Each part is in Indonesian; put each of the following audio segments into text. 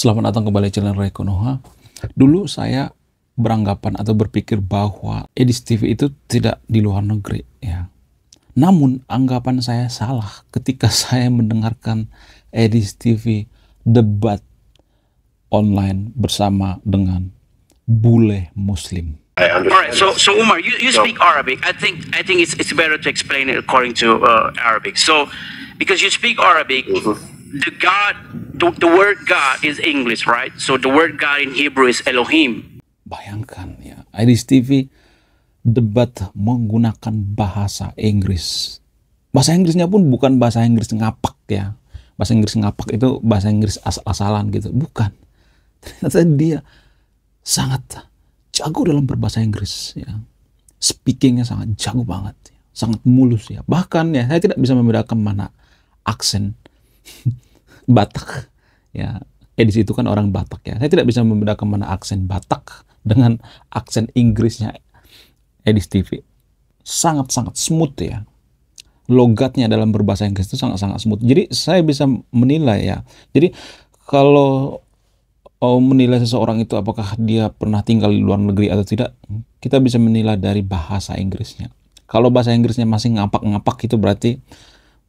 Selamat datang kembali di channel Ray Konoha. Dulu saya beranggapan atau berpikir bahwa Edis TV itu tidak di luar negeri, ya. Namun anggapan saya salah ketika saya mendengarkan Edis TV debat online bersama dengan bule Muslim. Alright, so Umar, you speak Arabic. I think it's better to explain it according to Arabic. So, because you speak Arabic, the word God is English, right? So the word God in Hebrew is Elohim. Bayangkan ya, Edis TV debat menggunakan bahasa Inggris. Bahasa Inggrisnya pun bukan bahasa Inggris ngapak ya. Bahasa Inggris ngapak itu bahasa Inggris asal-asalan gitu, bukan. Ternyata dia sangat jago dalam berbahasa Inggris ya. Speakingnya sangat jago banget ya. Sangat mulus ya. Bahkan ya saya tidak bisa membedakan mana aksen Batak ya. Edis itu kan orang Batak ya. Saya tidak bisa membedakan mana aksen Batak dengan aksen Inggrisnya Edis TV. Sangat-sangat smooth ya. Logatnya dalam berbahasa Inggris itu sangat-sangat smooth. Jadi saya bisa menilai ya. Jadi kalau menilai seseorang itu apakah dia pernah tinggal di luar negeri atau tidak, kita bisa menilai dari bahasa Inggrisnya. Kalau bahasa Inggrisnya masih ngapak-ngapak itu berarti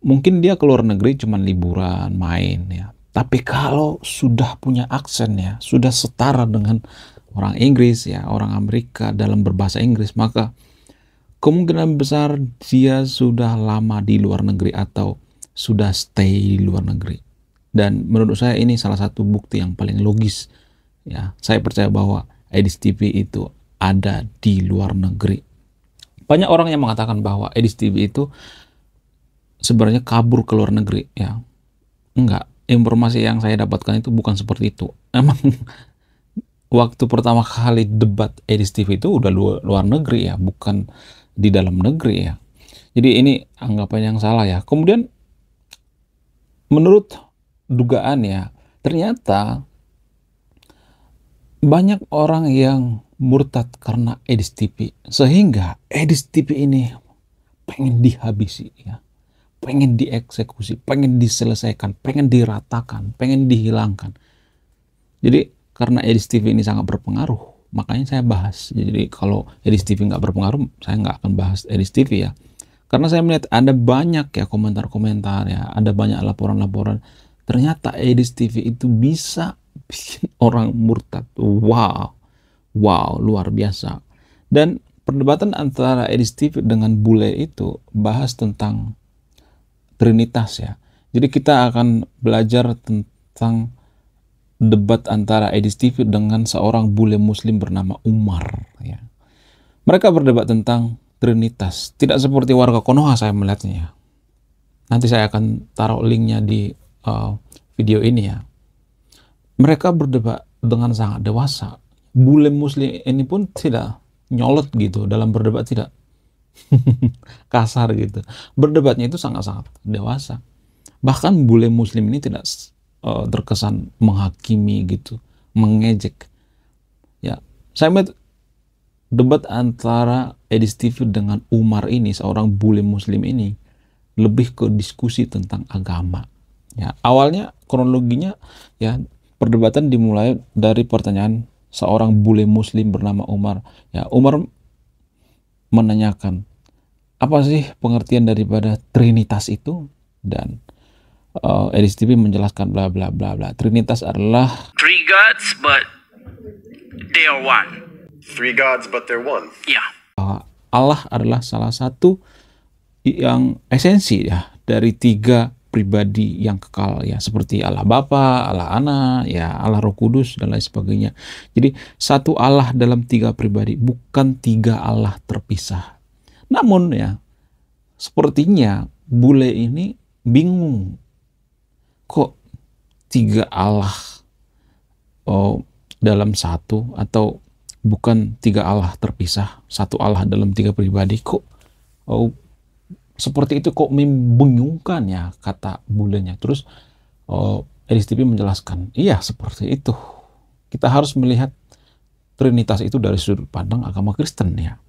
mungkin dia ke luar negeri cuma liburan, main ya. Tapi kalau sudah punya aksen ya, sudah setara dengan orang Inggris ya, orang Amerika dalam berbahasa Inggris, maka kemungkinan besar dia sudah lama di luar negeri atau sudah stay di luar negeri. Dan menurut saya ini salah satu bukti yang paling logis ya. Saya percaya bahwa Edis TV itu ada di luar negeri. Banyak orang yang mengatakan bahwa Edis TV itu sebenarnya kabur ke luar negeri ya. Enggak, informasi yang saya dapatkan itu bukan seperti itu. Emang waktu pertama kali debat Edis TV itu udah luar negeri ya, bukan di dalam negeri ya. Jadi ini anggapan yang salah ya. Kemudian menurut dugaan ya, ternyata banyak orang yang murtad karena Edis TV, sehingga Edis TV ini pengen dihabisi ya, pengen dieksekusi, pengen diselesaikan, pengen diratakan, pengen dihilangkan. Jadi karena Edis TV ini sangat berpengaruh, makanya saya bahas. Jadi kalau Edis TV nggak berpengaruh, saya nggak akan bahas Edis TV ya. Karena saya melihat ada banyak ya komentar-komentar ya, ada banyak laporan-laporan. Ternyata Edis TV itu bisa bikin orang murtad. Wow, luar biasa. Dan perdebatan antara Edis TV dengan bule itu bahas tentang Trinitas ya. Jadi kita akan belajar tentang debat antara Edis TV dengan seorang bule Muslim bernama Umar ya. Mereka berdebat tentang Trinitas. Tidak seperti warga Konoha saya melihatnya ya. Nanti saya akan taruh linknya di video ini ya. Mereka berdebat dengan sangat dewasa. Bule Muslim ini pun tidak nyolot gitu dalam berdebat, tidak kasar gitu. Berdebatnya itu sangat-sangat dewasa. Bahkan bule Muslim ini tidak terkesan menghakimi gitu, mengejek. Ya, saya melihat debat antara Edis TV dengan Umar ini, seorang bule Muslim ini, lebih ke diskusi tentang agama. Ya, awalnya kronologinya ya, perdebatan dimulai dari pertanyaan seorang bule Muslim bernama Umar. Ya, Umar menanyakan apa sih pengertian daripada Trinitas itu, dan Edis TV menjelaskan bla bla bla bla. Trinitas adalah Three gods, but they are one. Three gods, but they're one. Yeah. Allah adalah salah satu yang esensi ya dari tiga pribadi yang kekal ya, seperti Allah Bapa, Allah Anak, ya Allah Roh Kudus dan lain sebagainya. Jadi satu Allah dalam tiga pribadi, bukan tiga Allah terpisah. Namun ya, sepertinya bule ini bingung, kok tiga Allah dalam satu, atau bukan tiga Allah terpisah, satu Allah dalam tiga pribadi, kok seperti itu, kok membingungkan ya, kata bulenya. Terus Edis TV menjelaskan, iya seperti itu. Kita harus melihat Trinitas itu dari sudut pandang agama Kristen ya.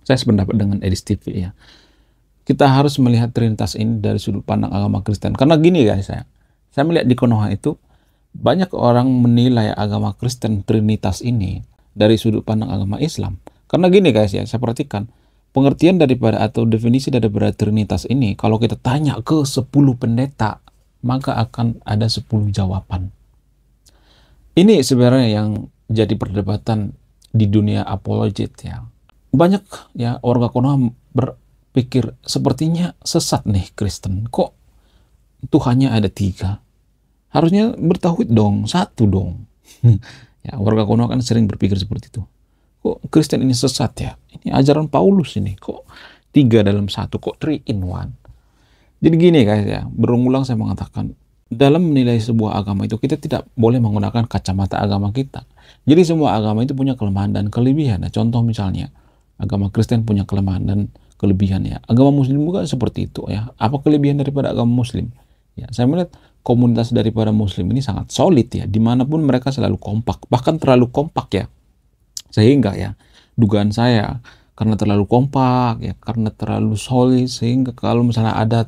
Saya sependapat dengan Edis TV ya. Kita harus melihat Trinitas ini dari sudut pandang agama Kristen. Karena gini guys, saya melihat di Konoha itu banyak orang menilai agama Kristen Trinitas ini dari sudut pandang agama Islam. Karena gini guys ya, saya perhatikan pengertian daripada atau definisi daripada Trinitas ini, kalau kita tanya ke 10 pendeta, maka akan ada 10 jawaban. Ini sebenarnya yang jadi perdebatan di dunia apologet ya. Banyak ya warga Konoha berpikir sepertinya sesat nih Kristen. Kok Tuhannya ada 3? Harusnya bertauhid dong, 1 dong. Ya, warga Konoha kan sering berpikir seperti itu. Kok Kristen ini sesat ya? Ini ajaran Paulus ini. Kok 3 dalam 1? Kok 3 in 1? Jadi gini guys ya, berulang-ulang saya mengatakan, dalam menilai sebuah agama itu kita tidak boleh menggunakan kacamata agama kita. Jadi semua agama itu punya kelemahan dan kelebihan. Nah, contoh misalnya, agama Kristen punya kelemahan dan kelebihan ya. Agama Muslim juga seperti itu ya. Apa kelebihan daripada agama Muslim? Ya, saya melihat komunitas daripada Muslim ini sangat solid ya. Dimanapun mereka selalu kompak, bahkan terlalu kompak ya. Sehingga ya, dugaan saya karena terlalu kompak ya, karena terlalu solid, sehingga kalau misalnya ada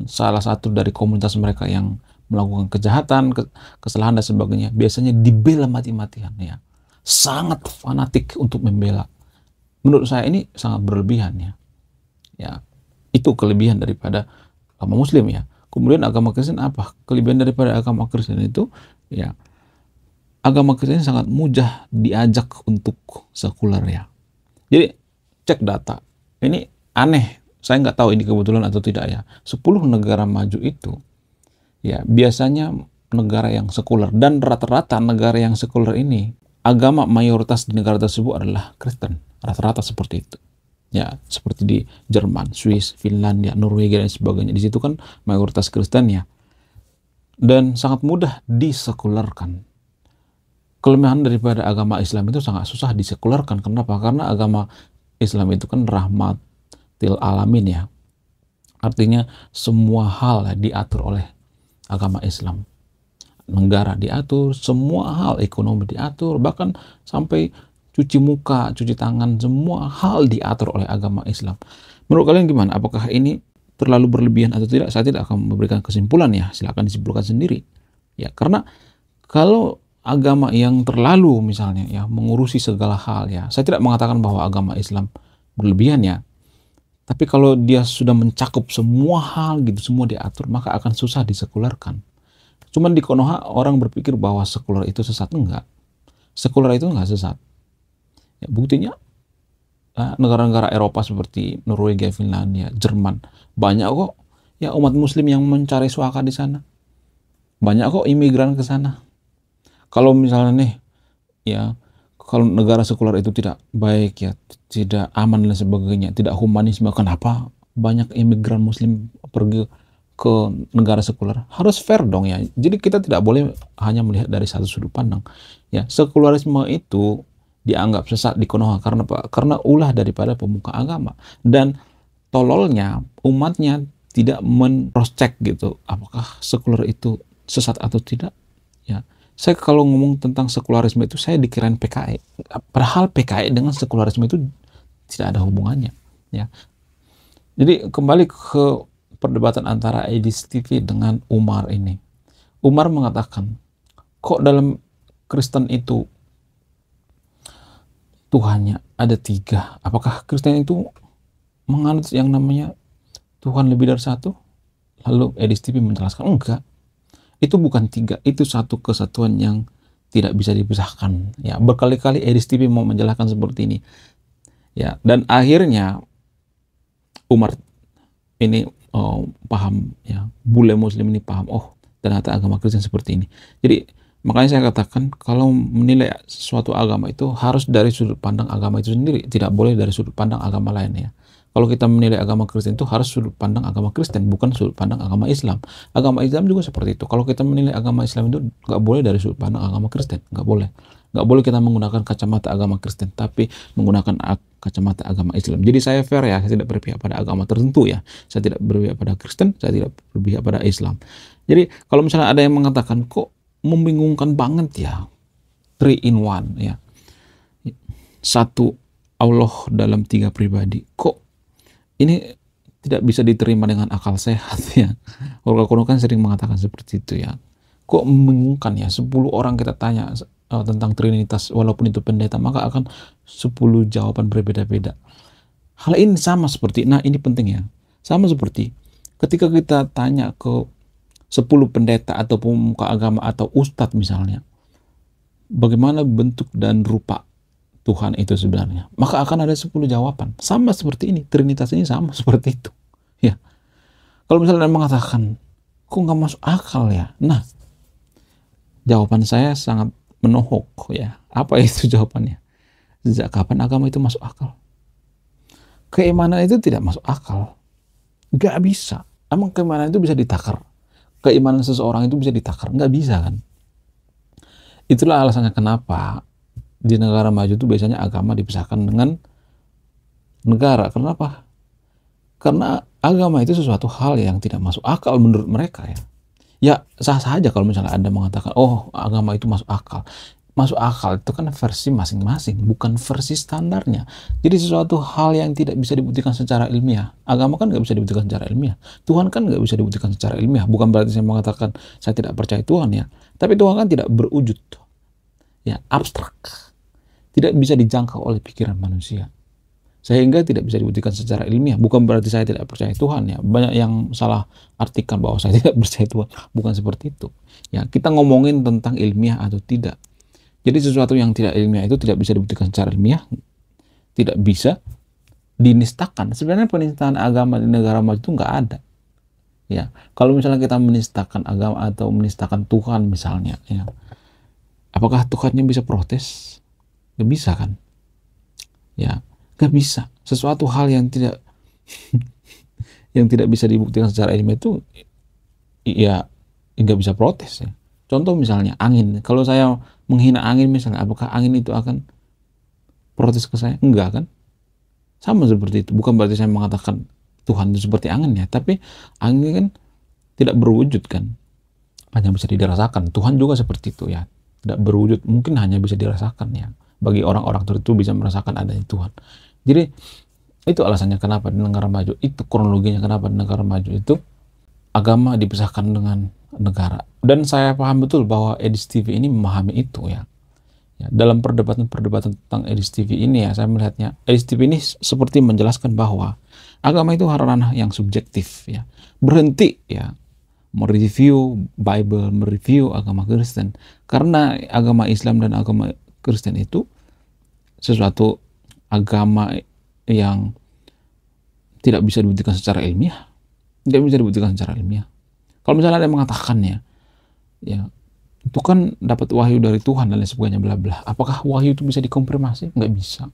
salah satu dari komunitas mereka yang melakukan kejahatan, kesalahan dan sebagainya, biasanya dibela mati-matian ya. Sangat fanatik untuk membela. Menurut saya ini sangat berlebihan ya. Ya, itu kelebihan daripada agama Muslim ya. Kemudian agama Kristen apa? Kelebihan daripada agama Kristen itu ya, agama Kristen sangat mudah diajak untuk sekuler ya. Jadi cek data. Ini aneh. Saya nggak tahu ini kebetulan atau tidak ya. 10 negara maju itu ya biasanya negara yang sekuler, dan rata-rata negara yang sekuler ini agama mayoritas di negara tersebut adalah Kristen. Rata-rata seperti itu. Ya, seperti di Jerman, Swiss, Finlandia, Norwegia dan sebagainya. Di situ kan mayoritas Kristen ya. Dan sangat mudah disekulerkan. Kelemahan daripada agama Islam itu sangat susah disekulerkan. Kenapa? Karena agama Islam itu kan rahmatil alamin ya. Artinya semua hal diatur oleh agama Islam. Negara diatur, semua hal, ekonomi diatur, bahkan sampai cuci muka, cuci tangan, semua hal diatur oleh agama Islam. Menurut kalian gimana? Apakah ini terlalu berlebihan atau tidak? Saya tidak akan memberikan kesimpulan ya, silakan disimpulkan sendiri. Ya, karena kalau agama yang terlalu misalnya ya mengurusi segala hal ya, saya tidak mengatakan bahwa agama Islam berlebihan ya. Tapi kalau dia sudah mencakup semua hal gitu, semua diatur, maka akan susah disekulerkan. Cuman di Konoha orang berpikir bahwa sekuler itu sesat. Enggak. Sekuler itu enggak sesat. Ya, buktinya negara-negara Eropa seperti Norwegia, Finlandia, Jerman, banyak kok ya umat Muslim yang mencari suaka di sana. Banyak kok imigran ke sana. Kalau misalnya nih ya, kalau negara sekuler itu tidak baik ya, tidak aman dan sebagainya, tidak humanisme, kenapa banyak imigran Muslim pergi ke negara sekuler? Harus fair dong ya. Jadi kita tidak boleh hanya melihat dari satu sudut pandang. Ya, sekularisme itu dianggap sesat di Konoha karena apa? Karena ulah daripada pemuka agama, dan tololnya umatnya tidak men-cross-check gitu apakah sekuler itu sesat atau tidak. Ya, saya kalau ngomong tentang sekularisme itu saya dikirain PKI, padahal PKI dengan sekularisme itu tidak ada hubungannya ya. Jadi kembali ke perdebatan antara Edis TV dengan Umar ini. Umar mengatakan, kok dalam Kristen itu Tuhannya ada 3. Apakah Kristen itu menganut yang namanya Tuhan lebih dari 1? Lalu Edis TV menjelaskan, enggak. Itu bukan 3, itu satu kesatuan yang tidak bisa dipisahkan. Ya, berkali-kali Edis TV mau menjelaskan seperti ini. Ya, dan akhirnya Umar ini paham ya, bule Muslim ini paham, oh ternyata agama Kristen seperti ini. Jadi makanya saya katakan kalau menilai suatu agama itu harus dari sudut pandang agama itu sendiri, tidak boleh dari sudut pandang agama lain ya. Kalau kita menilai agama Kristen itu harus sudut pandang agama Kristen, bukan sudut pandang agama Islam. Agama Islam juga seperti itu. Kalau kita menilai agama Islam itu nggak boleh dari sudut pandang agama Kristen, nggak boleh. Nggak boleh kita menggunakan kacamata agama Kristen, tapi menggunakan kacamata agama Islam. Jadi saya fair ya, saya tidak berpihak pada agama tertentu ya. Saya tidak berpihak pada Kristen, saya tidak berpihak pada Islam. Jadi kalau misalnya ada yang mengatakan, kok membingungkan banget ya, 3 in 1 ya, 1 Allah dalam 3 pribadi, kok ini tidak bisa diterima dengan akal sehat ya. Orang Konoha kan sering mengatakan seperti itu ya. Kok membingungkan ya, 10 orang kita tanya tentang Trinitas, walaupun itu pendeta, maka akan 10 jawaban berbeda-beda. Hal ini sama seperti, nah ini penting ya, sama seperti ketika kita tanya ke 10 pendeta atau pemuka agama atau ustadz misalnya, bagaimana bentuk dan rupa Tuhan itu sebenarnya, maka akan ada 10 jawaban. Sama seperti ini, Trinitas ini sama seperti itu. Ya, kalau misalnya mengatakan, kok nggak masuk akal ya? Nah, jawaban saya sangat menohok ya. Apa itu jawabannya? Sejak kapan agama itu masuk akal? Keimanan itu tidak masuk akal. Nggak bisa. Emang keimanan itu bisa ditakar? Keimanan seseorang itu bisa ditakar? Nggak bisa kan? Itulah alasannya kenapa di negara maju itu biasanya agama dipisahkan dengan negara. Kenapa? Karena agama itu sesuatu hal yang tidak masuk akal menurut mereka ya. Ya sah-sah aja kalau misalnya Anda mengatakan, oh agama itu masuk akal. Masuk akal itu kan versi masing-masing, bukan versi standarnya. Jadi sesuatu hal yang tidak bisa dibuktikan secara ilmiah. Agama kan nggak bisa dibuktikan secara ilmiah. Tuhan kan nggak bisa dibuktikan secara ilmiah. Bukan berarti saya mengatakan saya tidak percaya Tuhan ya. Tapi Tuhan kan tidak berwujud. Ya, abstrak. Tidak bisa dijangkau oleh pikiran manusia. Sehingga tidak bisa dibuktikan secara ilmiah. Bukan berarti saya tidak percaya Tuhan ya. Banyak yang salah artikan bahwa saya tidak percaya Tuhan. Bukan seperti itu. Ya, kita ngomongin tentang ilmiah atau tidak. Jadi sesuatu yang tidak ilmiah itu tidak bisa dibuktikan secara ilmiah, tidak bisa dinistakan. Sebenarnya penistaan agama di negara maju itu nggak ada. Ya, kalau misalnya kita menistakan agama atau menistakan Tuhan misalnya, ya, apakah Tuhannya bisa protes? Nggak bisa kan? Ya, nggak bisa. Sesuatu hal yang tidak yang tidak bisa dibuktikan secara ilmiah itu, ya nggak bisa protes ya. Contoh misalnya angin. Kalau saya menghina angin misalnya, apakah angin itu akan protes ke saya? Enggak kan? Sama seperti itu. Bukan berarti saya mengatakan Tuhan itu seperti angin ya, tapi angin kan tidak berwujud kan, hanya bisa dirasakan. Tuhan juga seperti itu ya, tidak berwujud, mungkin hanya bisa dirasakan ya. Bagi orang-orang tertentu bisa merasakan adanya Tuhan. Jadi itu alasannya kenapa di negara maju, itu kronologinya kenapa di negara maju itu agama dipisahkan dengan negara. Dan saya paham betul bahwa Edis TV ini memahami itu ya. Ya, dalam perdebatan-perdebatan tentang Edis TV ini ya, saya melihatnya Edis TV ini seperti menjelaskan bahwa agama itu ranah yang subjektif ya. Berhenti ya mereview Bible, mereview agama Kristen, karena agama Islam dan agama Kristen itu sesuatu agama yang tidak bisa dibuktikan secara ilmiah. Tidak bisa dibuktikan secara ilmiah. Kalau misalnya ada yang mengatakan ya itu kan dapat wahyu dari Tuhan dan lain sebagainya bla bla. Apakah wahyu itu bisa dikonfirmasi? Nggak bisa.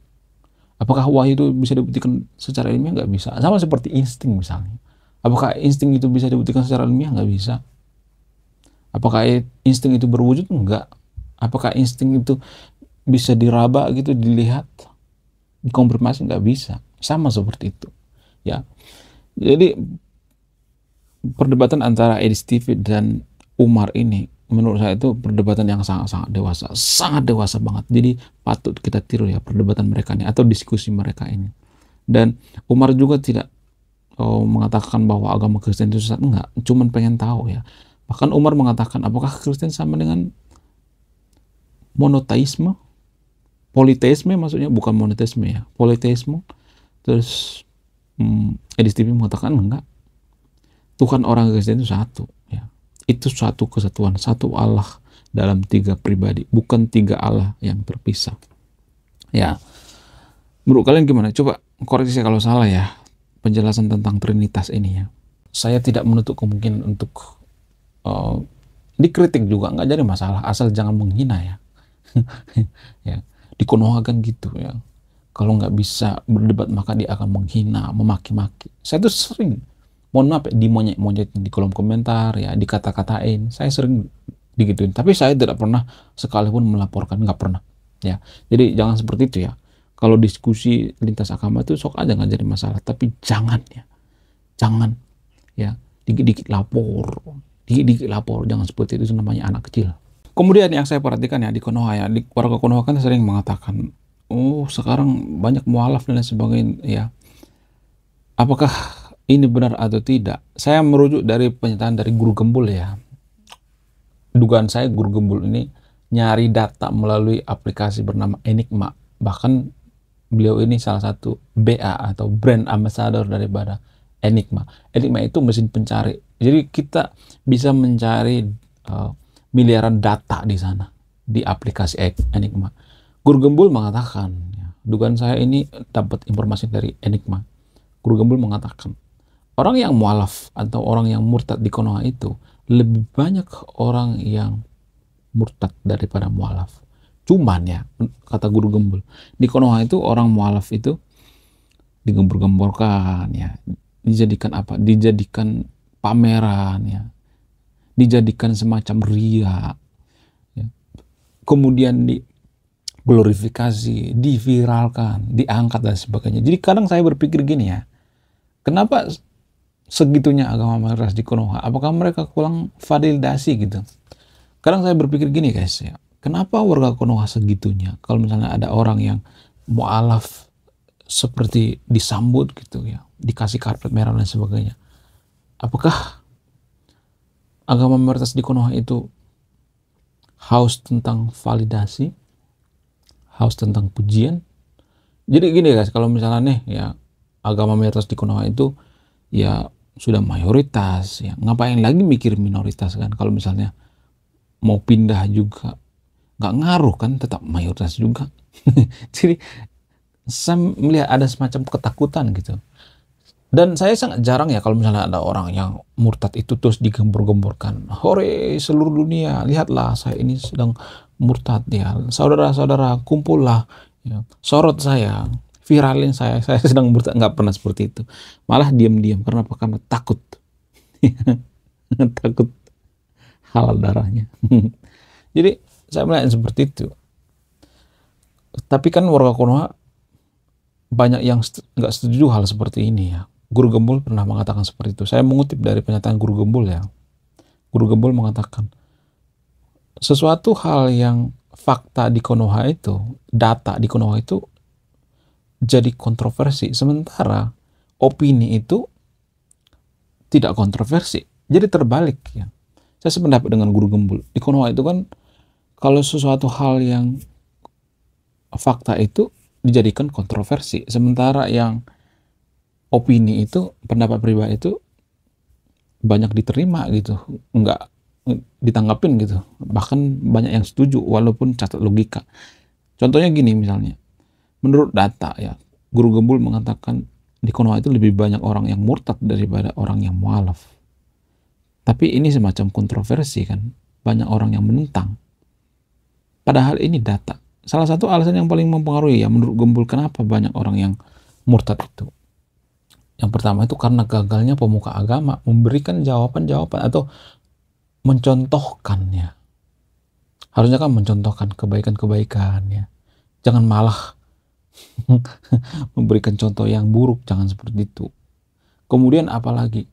Apakah wahyu itu bisa dibuktikan secara ilmiah? Nggak bisa. Sama seperti insting misalnya. Apakah insting itu bisa dibuktikan secara ilmiah? Nggak bisa. Apakah insting itu berwujud? Enggak. Apakah insting itu bisa diraba gitu, dilihat, dikonfirmasi? Nggak bisa. Sama seperti itu. Ya. Jadi perdebatan antara Edis TV dan Umar ini menurut saya itu perdebatan yang sangat dewasa banget. Jadi patut kita tiru ya perdebatan mereka ini atau diskusi mereka ini. Dan Umar juga tidak mengatakan bahwa agama Kristen itu sesat, enggak, cuman pengen tahu ya. Bahkan Umar mengatakan apakah Kristen sama dengan monoteisme, politeisme, maksudnya bukan monoteisme ya, politeisme. Terus Edis TV mengatakan enggak, Tuhan orang Kristen itu satu ya. Itu suatu kesatuan, satu Allah dalam 3 pribadi, bukan 3 Allah yang terpisah. Ya, menurut kalian gimana? Coba koreksi saya kalau salah ya penjelasan tentang Trinitas ini ya. Saya tidak menutup kemungkinan untuk dikritik juga, nggak jadi masalah, asal jangan menghina ya. Ya, dikonohakan gitu ya. Kalau nggak bisa berdebat maka dia akan menghina, memaki-maki. Saya tuh sering, mohon maaf ya, dimonyet-monyetin di kolom komentar ya, dikata-katain. Saya sering digituin, tapi saya tidak pernah sekalipun melaporkan, nggak pernah ya. Jadi jangan seperti itu ya. Kalau diskusi lintas agama itu sok aja, nggak jadi masalah, tapi jangan ya dikit-dikit lapor, jangan seperti itu namanya anak kecil. Kemudian yang saya perhatikan ya di Konoha ya, di warga Konoha kan sering mengatakan, oh sekarang banyak mualaf dan lain sebagainya ya. Apakah ini benar atau tidak? Saya merujuk dari pernyataan dari Guru Gembul ya. dugaan saya Guru Gembul ini nyari data melalui aplikasi bernama Enigma. Bahkan beliau ini salah satu BA atau brand ambassador daripada Enigma. Enigma itu mesin pencari. Jadi kita bisa mencari miliaran data di sana di aplikasi Enigma. Guru Gembul mengatakan, dugaan saya ini dapat informasi dari Enigma. Guru Gembul mengatakan, orang yang mualaf atau orang yang murtad di Konoha itu lebih banyak orang yang murtad daripada mualaf. Cuman ya, kata Guru Gembul, di Konoha itu orang mualaf itu digembur-gemborkan ya, dijadikan apa? Dijadikan pameran ya, dijadikan semacam ria ya. Kemudian glorifikasi, diviralkan, diangkat dan sebagainya. Jadi kadang saya berpikir gini ya, kenapa segitunya agama mayoritas di Konoha? Apakah mereka kurang validasi gitu? Kadang saya berpikir gini guys ya, kenapa warga Konoha segitunya? Kalau misalnya ada orang yang mu'alaf seperti disambut gitu ya, dikasih karpet merah dan sebagainya. Apakah agama mayoritas di Konoha itu haus tentang validasi? Haus tentang pujian? Jadi gini guys, kalau misalnya nih ya agama mayoritas di Konoha itu ya sudah mayoritas ya, ngapain lagi mikir minoritas kan? Kalau misalnya mau pindah juga nggak ngaruh kan, tetap mayoritas juga. Jadi saya melihat ada semacam ketakutan gitu. Dan saya sangat jarang ya kalau misalnya ada orang yang murtad itu terus digembur-gemburkan. Hore seluruh dunia, lihatlah saya ini sedang murtad ya. Saudara-saudara kumpullah ya. Sorot saya, viralin saya sedang murtad. Nggak pernah seperti itu. Malah diam-diam. Karena apa? Karena takut. Takut halal darahnya. Jadi saya melihat seperti itu. Tapi kan warga Konoha banyak yang nggak setuju hal seperti ini ya. Guru Gembul pernah mengatakan seperti itu. Saya mengutip dari pernyataan Guru Gembul ya. Guru Gembul mengatakan, sesuatu hal yang fakta di Konoha itu, data di Konoha itu jadi kontroversi. Sementara opini itu tidak kontroversi. Jadi terbalik ya. Saya sependapat dengan Guru Gembul. Di Konoha itu kan kalau sesuatu hal yang fakta itu dijadikan kontroversi. Sementara yang opini itu, pendapat pribadi itu banyak diterima gitu, nggak ditanggapin gitu, bahkan banyak yang setuju walaupun catat logika. Contohnya gini misalnya, menurut data ya, Guru Gembul mengatakan di Konoha itu lebih banyak orang yang murtad daripada orang yang mualaf. Tapi ini semacam kontroversi kan, banyak orang yang menentang. Padahal ini data. Salah satu alasan yang paling mempengaruhi ya menurut Gembul kenapa banyak orang yang murtad itu. Yang pertama itu karena gagalnya pemuka agama memberikan jawaban-jawaban atau mencontohkannya. Harusnya kan mencontohkan kebaikan-kebaikan ya. Jangan malah memberikan contoh yang buruk, jangan seperti itu. Kemudian apalagi?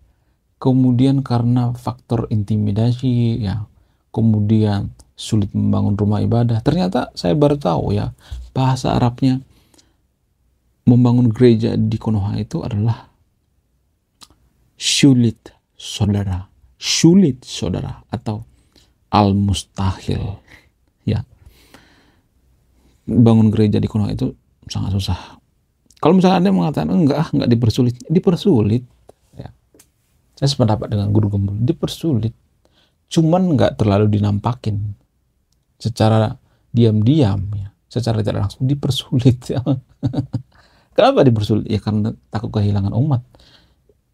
Kemudian karena faktor intimidasi ya. Kemudian sulit membangun rumah ibadah. Ternyata saya baru tahu ya, bahasa Arabnya membangun gereja di Konoha itu adalah sulit saudara atau al-mustahil ya. Bangun gereja di Konoha itu sangat susah. Kalau misalnya Anda mengatakan enggak dipersulit ya. Saya sependapat dengan Guru Gembul, dipersulit. Cuman enggak terlalu dinampakin secara diam-diam ya, secara tidak langsung dipersulit ya. Kenapa dipersulit? Ya karena takut kehilangan umat.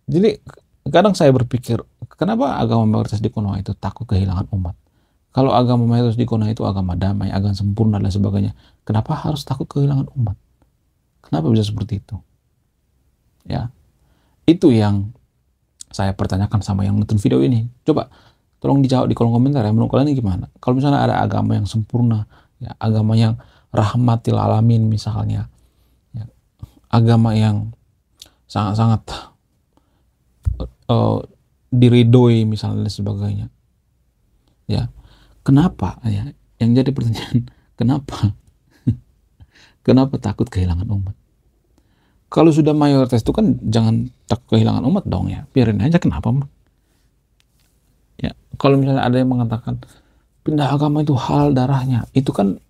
Jadi kadang saya berpikir, kenapa agama mayoritas di Konoha itu takut kehilangan umat? Kalau agama mayoritas di Konoha itu agama damai, agama sempurna dan sebagainya, kenapa harus takut kehilangan umat? Kenapa bisa seperti itu? Ya, itu yang saya pertanyakan sama yang nonton video ini. Coba tolong dijawab di kolom komentar ya, menurut kalian ini gimana? Kalau misalnya ada agama yang sempurna, ya, agama yang rahmatil alamin misalnya, ya, agama yang sangat-sangat diridoi misalnya dan sebagainya ya, kenapa ya, yang jadi pertanyaan kenapa takut kehilangan umat? Kalau sudah mayoritas itu kan jangan takut kehilangan umat dong ya, biarin aja, kenapa ya. Kalau misalnya ada yang mengatakan pindah agama itu halal darahnya. Itu kan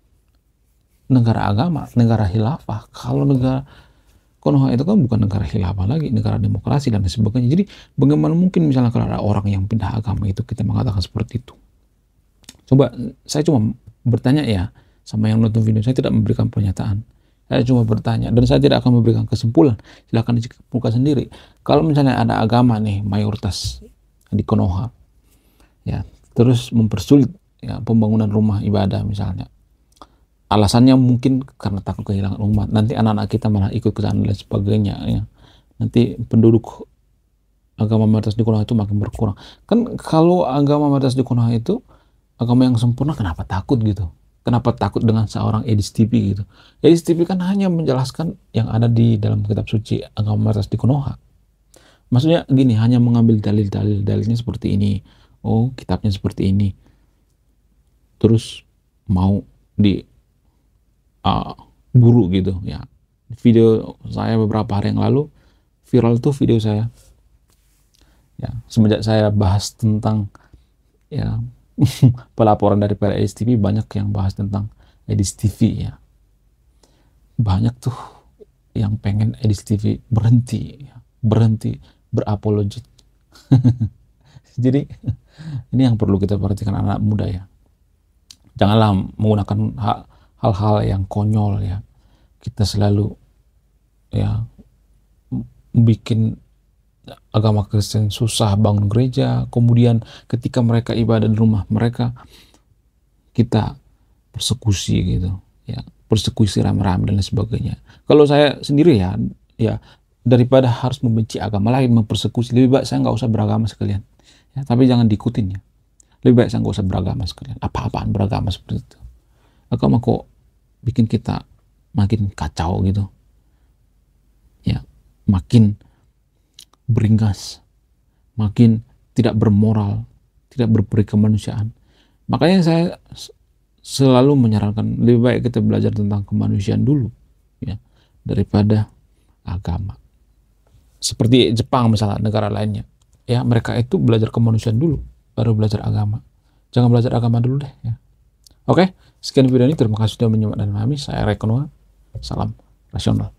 negara agama, negara khilafah. Kalau negara Konoha itu kan bukan negara khilafah lagi, negara demokrasi dan sebagainya. Jadi bagaimana mungkin misalnya kalau ada orang yang pindah agama itu kita mengatakan seperti itu? Coba saya cuma bertanya ya sama yang nonton video, saya tidak memberikan pernyataan. Saya cuma bertanya dan saya tidak akan memberikan kesimpulan. Silakan disimpulkan sendiri. Kalau misalnya ada agama nih mayoritas di Konoha, ya terus mempersulit ya pembangunan rumah ibadah misalnya. Alasannya mungkin karena takut kehilangan umat. Nanti anak-anak kita malah ikut ke sana dan sebagainya. Ya. Nanti penduduk agama mayoritas di Konoha itu makin berkurang. Kan kalau agama mayoritas di Konoha itu agama yang sempurna, kenapa takut gitu? Kenapa takut dengan seorang Edis TV gitu? Edis TV kan hanya menjelaskan yang ada di dalam kitab suci agama mayoritas di Konoha. Maksudnya gini, hanya mengambil dalilnya seperti ini. Oh, kitabnya seperti ini. Terus mau di buru gitu ya. Video saya beberapa hari yang lalu viral tuh video saya ya, semenjak saya bahas tentang ya pelaporan dari Edis TV, banyak yang bahas tentang Edis TV ya, banyak tuh yang pengen Edis TV berhenti berapologet. Jadi ini yang perlu kita perhatikan anak muda ya, janganlah menggunakan hal-hal yang konyol ya. Kita selalu ya bikin agama Kristen susah bangun gereja, kemudian ketika mereka ibadah di rumah mereka kita persekusi gitu ya, persekusi rame-rame dan lain sebagainya. Kalau saya sendiri ya daripada harus membenci agama lain, mempersekusi, lebih baik saya nggak usah beragama sekalian ya, tapi jangan diikutin ya. Lebih baik saya nggak usah beragama sekalian, apa-apaan beragama seperti itu. Agama kok bikin kita makin kacau gitu ya, makin beringas, makin tidak bermoral, tidak berperi kemanusiaan. Makanya saya selalu menyarankan lebih baik kita belajar tentang kemanusiaan dulu ya, daripada agama. Seperti Jepang misalnya, negara lainnya ya, mereka itu belajar kemanusiaan dulu baru belajar agama. Jangan belajar agama dulu deh ya. Oke, sekian video ini. Terima kasih sudah menyimak dan memahami. Saya Rekonoa. Salam rasional.